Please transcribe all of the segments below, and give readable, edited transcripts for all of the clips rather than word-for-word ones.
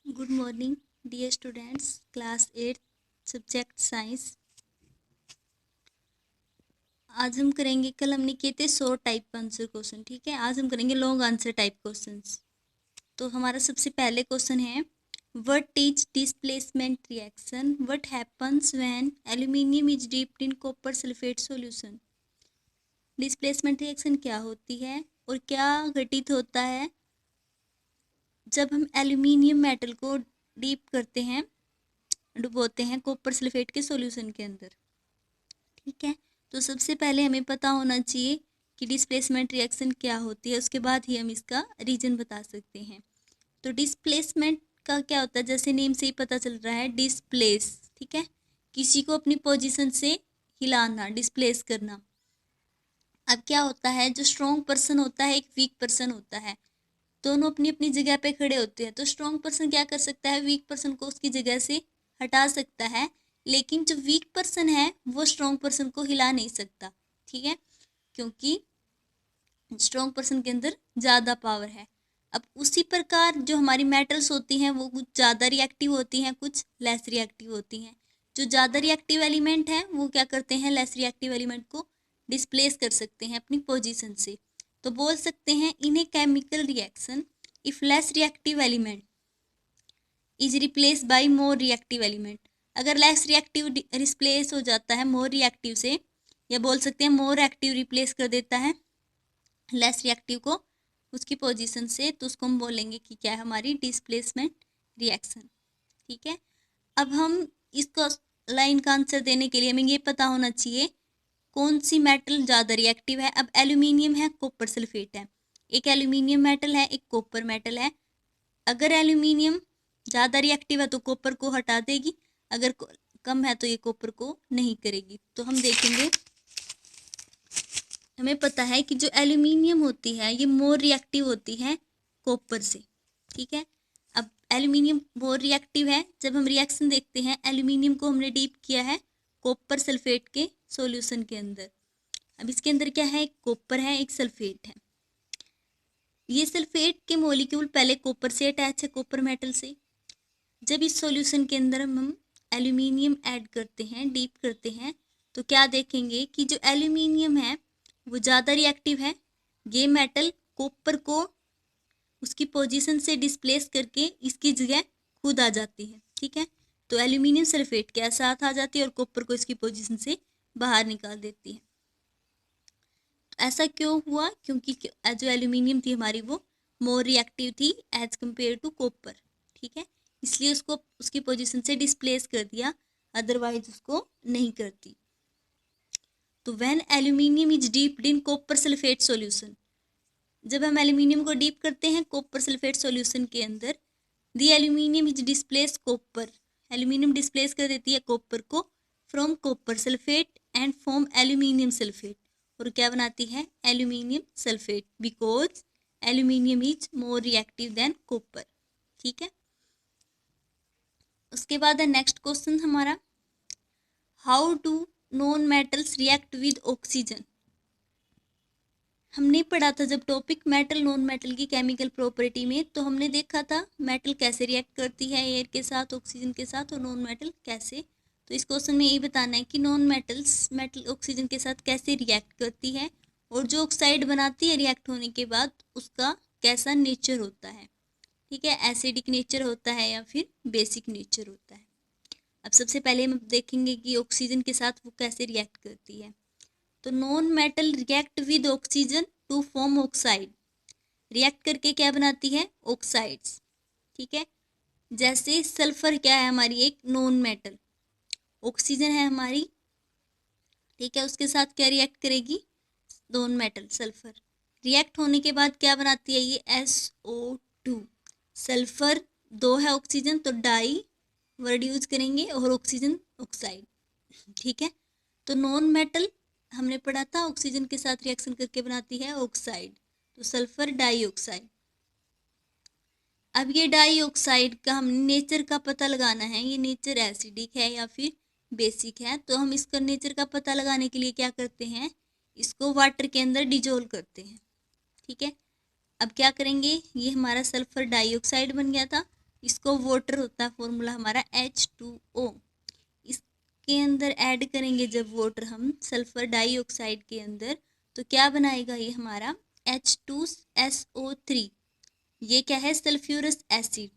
Good morning dear students, class 8 subject science. आज हम करेंगे, कल हमने किए थे 100 टाइप आंसर क्वेश्चन। ठीक है, आज हम करेंगे लॉन्ग आंसर टाइप क्वेश्चंस। तो हमारा सबसे पहले क्वेश्चन है, what is displacement reaction, what happens when aluminium is dipped in copper sulphate solution. Displacement reaction क्या होती है और क्या घटित होता है जब हम एल्यूमिनियम मेटल को डीप करते हैं, डुबोते हैं कॉपर सल्फेट के सॉल्यूशन के अंदर। ठीक है, तो सबसे पहले हमें पता होना चाहिए कि डिस्प्लेसमेंट रिएक्शन क्या होती है, उसके बाद ही हम इसका रीजन बता सकते हैं। तो डिस्प्लेसमेंट का क्या होता है, जैसे नेम से ही पता चल रहा है, डिस्प्लेस। ठीक है, किसी को अपनी पोजीशन से हिलाना, डिस्प्लेस करना। अब क्या होता है, जो स्ट्रॉन्ग पर्सन होता है, एक वीक पर्सन होता है, दोनों अपनी अपनी जगह पे खड़े होते हैं। तो स्ट्रॉन्ग पर्सन क्या कर सकता है, वीक पर्सन को उसकी जगह से हटा सकता है, लेकिन जो वीक पर्सन है वो स्ट्रॉन्ग पर्सन को हिला नहीं सकता। ठीक है, क्योंकि स्ट्रॉन्ग पर्सन के अंदर ज़्यादा पावर है। अब उसी प्रकार जो हमारी मेटल्स होती हैं वो कुछ ज़्यादा रिएक्टिव होती हैं, कुछ लेस रिएक्टिव होती हैं। जो ज़्यादा रिएक्टिव एलिमेंट हैं वो क्या करते हैं, लेस रिएक्टिव एलिमेंट को डिस्प्लेस कर सकते हैं अपनी पोजीशन से। तो बोल सकते हैं, in a chemical reaction if less reactive element is replace by more reactive element. अगर लेस रिएक्टिव रिप्लेस हो जाता है मोर रिएक्टिव से, या बोल सकते हैं मोर एक्टिव रिप्लेस कर देता है लेस रिएक्टिव को उसकी पोजीशन से, तो उसको हम बोलेंगे कि क्या है, हमारी डिस्प्लेसमेंट रिएक्शन। ठीक है, अब हम इसको लाइन का आंसर देने के लिए हमें ये पता होना चाहिए कौन सी मेटल ज़्यादा रिएक्टिव है। अब एल्यूमिनियम है, कॉपर सल्फेट है, एक एल्यूमिनियम मेटल है, एक कॉपर मेटल है। अगर एल्यूमिनियम ज़्यादा रिएक्टिव है तो कॉपर को हटा देगी, अगर कम है तो ये कॉपर को नहीं करेगी। तो हम देखेंगे, हमें पता है कि जो एल्यूमिनियम होती है ये मोर रिएक्टिव होती है कॉपर से। ठीक है, अब एल्यूमिनियम मोर रिएक्टिव है। जब हम रिएक्शन देखते हैं, एल्यूमिनियम को हमने डीप किया है कॉपर सल्फेट के सॉल्यूशन के अंदर। अब इसके अंदर क्या है, एक कॉपर है, एक सल्फेट है। ये सल्फेट के मॉलिक्यूल पहले कॉपर से अटैच है, कॉपर मेटल से। जब इस सॉल्यूशन के अंदर हम एल्यूमिनियम ऐड करते हैं, डीप करते हैं, तो क्या देखेंगे कि जो एल्यूमिनियम है वो ज़्यादा रिएक्टिव है। ये मेटल कॉपर को उसकी पोजीशन से डिस्प्लेस करके इसकी जगह खुद आ जाती है। ठीक है, तो एल्यूमिनियम सल्फेट के साथ आ जाती है और कॉपर को इसकी पोजीशन से बाहर निकाल देती है। ऐसा क्यों हुआ, क्योंकि जो एल्यूमिनियम थी हमारी वो मोर रिएक्टिव थी एज कम्पेयर टू कॉपर। ठीक है, इसलिए उसको उसकी पोजीशन से डिस्प्लेस कर दिया, अदरवाइज उसको नहीं करती। तो when aluminium is dipped in copper sulphate solution, जब हम एल्यूमिनियम को डीप करते हैं कॉपर सल्फेट सॉल्यूशन के अंदर, the aluminium is displace copper, aluminium displace कर देती है कॉपर को from copper sulphate and form aluminium sulphate, और क्या बनाती है, aluminium sulphate, because aluminium is more reactive than copper. ठीक है, उसके बाद है नेक्स्ट क्वेश्चन हमारा, how do non metals react with oxygen. हमने पढ़ा था जब टॉपिक मेटल नॉन मेटल की केमिकल प्रॉपर्टी में, तो हमने देखा था मेटल कैसे रिएक्ट करती है एयर के साथ, ऑक्सीजन के साथ, और नॉन मेटल कैसे। तो इस क्वेश्चन में यही बताना है कि नॉन मेटल्स मेटल ऑक्सीजन के साथ कैसे रिएक्ट करती है, और जो ऑक्साइड बनाती है रिएक्ट होने के बाद उसका कैसा नेचर होता है। ठीक है, एसिडिक नेचर होता है या फिर बेसिक नेचर होता है। अब सबसे पहले हम देखेंगे कि ऑक्सीजन के साथ वो कैसे रिएक्ट करती है। तो non metal react with oxygen to form oxide, react करके क्या बनाती है, ऑक्साइड्स। ठीक है, जैसे सल्फर क्या है हमारी, एक नॉन मेटल, ऑक्सीजन है हमारी। ठीक है, उसके साथ क्या रिएक्ट करेगी, नॉन मेटल सल्फर। रिएक्ट होने के बाद क्या बनाती है ये, SO2, सल्फर दो है ऑक्सीजन, तो डाई वर्ड यूज करेंगे, और ऑक्सीजन ऑक्साइड। ठीक है, तो नॉन मेटल हमने पढ़ा था ऑक्सीजन के साथ रिएक्शन करके बनाती है ऑक्साइड, तो सल्फर डाइऑक्साइड। अब ये डाइऑक्साइड का हम नेचर का पता लगाना है, ये नेचर एसिडिक है या फिर बेसिक है। तो हम इसका नेचर का पता लगाने के लिए क्या करते हैं, इसको वाटर के अंदर डिजोल्व करते हैं। ठीक है, अब क्या करेंगे, ये हमारा सल्फर डाइऑक्साइड बन गया था, इसको वाटर होता है फॉर्मूला हमारा H2O। इसके अंदर ऐड करेंगे जब वाटर हम सल्फर डाइऑक्साइड के अंदर, तो क्या बनाएगा ये हमारा H2SO3। ये क्या है? Sulphurous acid.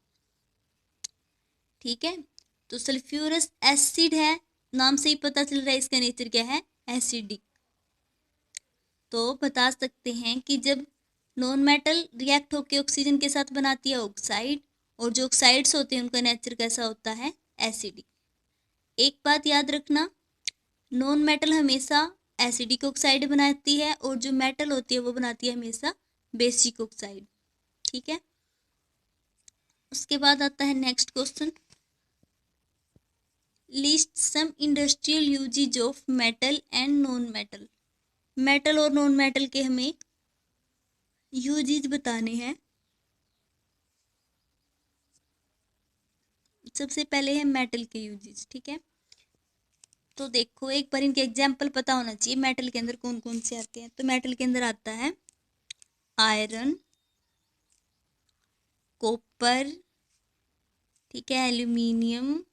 ठीक है, तो सल्फ्यूरस एसिड है, नाम से ही पता चल रहा है इसका नेचर क्या है, एसिडिक। तो बता सकते हैं कि जब नॉन मेटल रिएक्ट होकर ऑक्सीजन के साथ बनाती है ऑक्साइड, और जो ऑक्साइड्स होते हैं उनका नेचर कैसा होता है, एसिडिक। एक बात याद रखना, नॉन मेटल हमेशा एसिडिक ऑक्साइड बनाती है, और जो मेटल होती है वो बनाती है हमेशा बेसिक ऑक्साइड। ठीक है, उसके बाद आता है next question, list some industrial uses of metal and non metal. Metal और नॉन मेटल के हमें यूजेज बताने हैं। सबसे पहले है मेटल के यूजेज। ठीक है, तो देखो एक बार इनके एग्जाम्पल पता होना चाहिए मेटल के अंदर कौन कौन से आते हैं। तो मेटल के अंदर आता है आयरन, कॉपर, ठीक है, aluminium,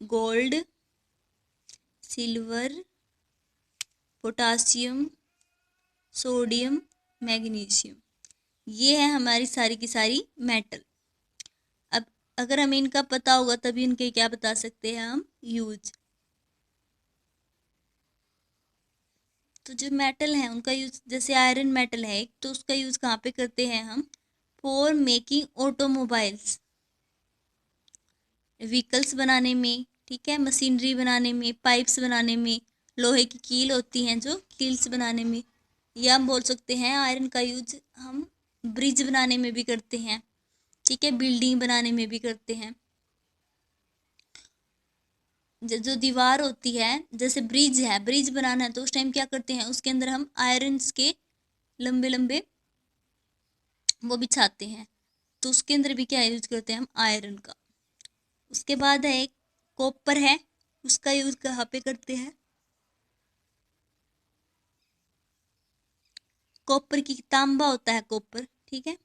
gold, silver, potassium, sodium, magnesium. ये है हमारी सारी की सारी मेटल। अब अगर हमें इनका पता होगा तभी इनके क्या बता सकते हैं हम, यूज। तो जो मेटल है उनका यूज, जैसे आयरन मेटल है एक, तो उसका यूज कहाँ पे करते हैं हम, फॉर मेकिंग ऑटोमोबाइल्स, व्हीकल्स बनाने में, ठीक है, मशीनरी बनाने में, पाइप्स बनाने में, लोहे की कील होती हैं जो कील्स बनाने में, या हम बोल सकते हैं आयरन का यूज हम ब्रिज बनाने में भी करते हैं। ठीक है, बिल्डिंग बनाने में भी करते हैं। जो दीवार होती है, जैसे ब्रिज है, ब्रिज बनाना है तो उस टाइम क्या करते हैं, उसके अंदर हम आयरन के लंबे लंबे वो बिछाते हैं, तो उसके अंदर भी क्या यूज करते हैं हम, आयरन का। उसके बाद है एक कॉपर है, उसका यूज कहाँ पे करते हैं, कॉपर की, तांबा होता है कॉपर, ठीक है,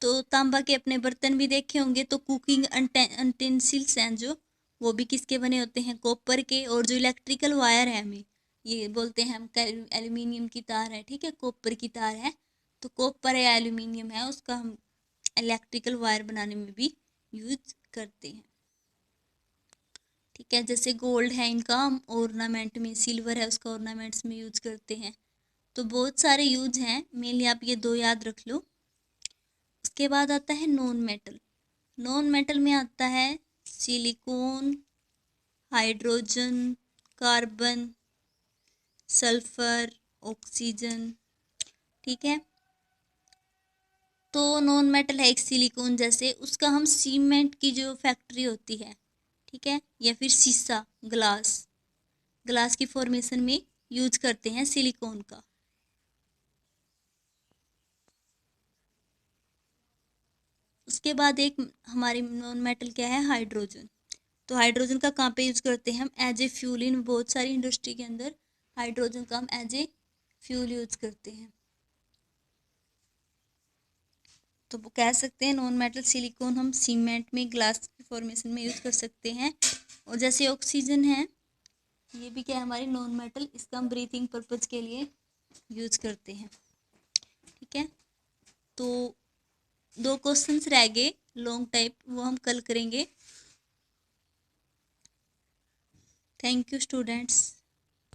तो तांबा के अपने बर्तन भी देखे होंगे। तो कुकिंग यूटेंसिल्स हैं जो, वो भी किसके बने होते हैं, कॉपर के। और जो इलेक्ट्रिकल वायर है हमें, ये बोलते हैं हम एल्यूमिनियम की तार है, ठीक है, कॉपर की तार है, तो कॉपर या एल्यूमिनियम है, उसका हम इलेक्ट्रिकल वायर बनाने में भी यूज करते हैं। ठीक है, जैसे गोल्ड है इनका हम ऑर्नामेंट में, सिल्वर है उसका ऑर्नामेंट्स में यूज करते हैं। तो बहुत सारे यूज हैं, मेनली आप ये दो याद रख लो। उसके बाद आता है नॉन मेटल। नॉन मेटल में आता है silicon, hydrogen, carbon, sulphur, oxygen. ठीक है, तो नॉन मेटल है एक सिलिकॉन, जैसे उसका हम सीमेंट की जो फैक्ट्री होती है, ठीक है, या फिर शीशा, ग्लास, ग्लास की फॉर्मेशन में यूज करते हैं सिलिकॉन का। उसके बाद एक हमारी नॉन मेटल क्या है, हाइड्रोजन। तो हाइड्रोजन का कहाँ पे यूज करते हैं हम, एज ए फ्यूल। इन बहुत सारी इंडस्ट्री के अंदर हाइड्रोजन का हम एज ए फ्यूल यूज करते हैं। तो वो कह सकते हैं नॉन मेटल सिलिकॉन हम सीमेंट में, ग्लास की फॉर्मेशन में यूज कर सकते हैं। और जैसे ऑक्सीजन है, ये भी क्या है हमारी नॉन मेटल, इसका हम ब्रीथिंग पर्पज के लिए यूज करते हैं। ठीक है, तो दो क्वेश्चंस रह गए लॉन्ग टाइप, वो हम कल करेंगे। Thank you students.